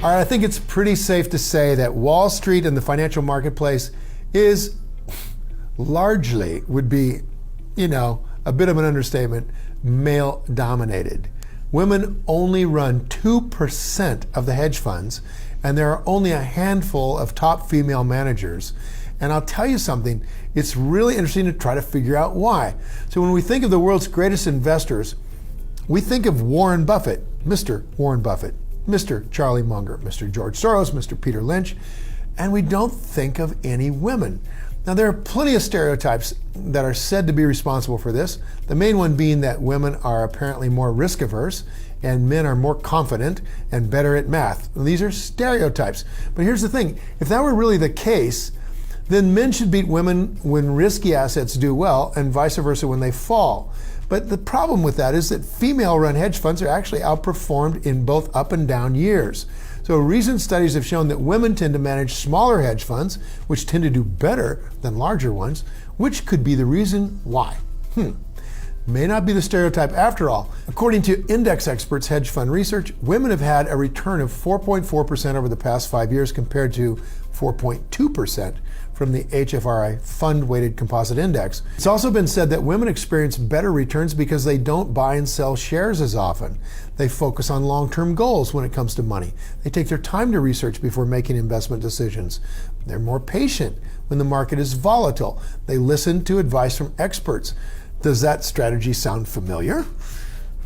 All right, I think it's pretty safe to say that Wall Street and the financial marketplace is largely, would be, a bit of an understatement, male dominated. Women only run 2% of the hedge funds, and there are only a handful of top female managers. And I'll tell you something, it's really interesting to try to figure out why. So when we think of the world's greatest investors, we think of Warren Buffett, Mr. Warren Buffett, Mr. Charlie Munger, Mr. George Soros, Mr. Peter Lynch, and we don't think of any women. Now, there are plenty of stereotypes that are said to be responsible for this, the main one being that women are apparently more risk averse and men are more confident and better at math. These are stereotypes. But here's the thing, if that were really the case, then men should beat women when risky assets do well and vice versa when they fall. But the problem with that is that female-run hedge funds are actually outperformed in both up and down years. So recent studies have shown that women tend to manage smaller hedge funds, which tend to do better than larger ones, which could be the reason why. May not be the stereotype after all. According to index experts' hedge fund research, women have had a return of 4.4% over the past 5 years compared to 4.2% from the HFRI Fund-Weighted Composite Index. It's also been said that women experience better returns because they don't buy and sell shares as often. They focus on long-term goals when it comes to money. They take their time to research before making investment decisions. They're more patient when the market is volatile. They listen to advice from experts. Does that strategy sound familiar?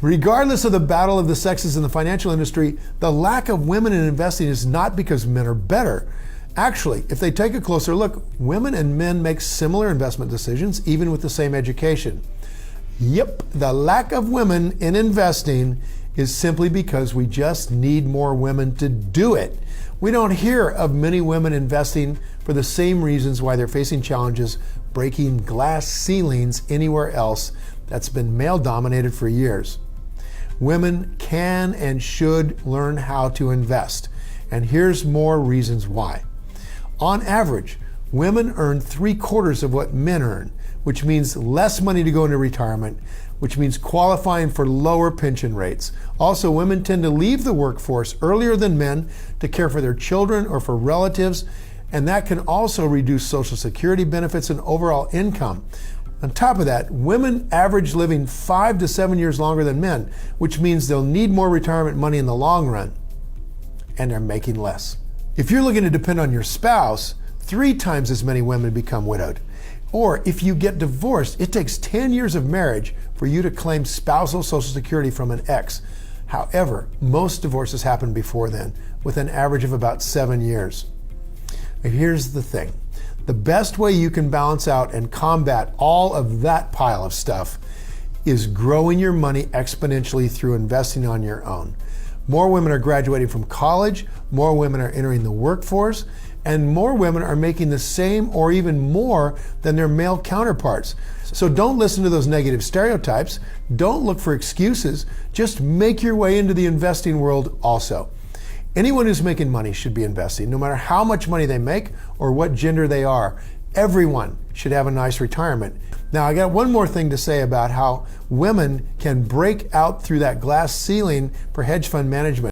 Regardless of the battle of the sexes in the financial industry, the lack of women in investing is not because men are better. Actually, if they take a closer look, women and men make similar investment decisions, even with the same education. Yep, the lack of women in investing is simply because we just need more women to do it. We don't hear of many women investing for the same reasons why they're facing challenges breaking glass ceilings anywhere else that's been male-dominated for years. Women can and should learn how to invest, and here's more reasons why. On average, women earn 3/4 of what men earn, which means less money to go into retirement, which means qualifying for lower pension rates. Also, women tend to leave the workforce earlier than men to care for their children or for relatives, and that can also reduce Social Security benefits and overall income. On top of that, women average living 5 to 7 years longer than men, which means they'll need more retirement money in the long run, and they're making less. If you're looking to depend on your spouse, 3 times as many women become widowed. Or if you get divorced, it takes 10 years of marriage for you to claim spousal Social Security from an ex. However, most divorces happen before then, with an average of about 7 years. And here's the thing. The best way you can balance out and combat all of that pile of stuff is growing your money exponentially through investing on your own. More women are graduating from college, more women are entering the workforce, and more women are making the same or even more than their male counterparts. So don't listen to those negative stereotypes. Don't look for excuses. Just make your way into the investing world also. Anyone who's making money should be investing, no matter how much money they make or what gender they are. Everyone should have a nice retirement. Now, I got one more thing to say about how women can break out through that glass ceiling for hedge fund management.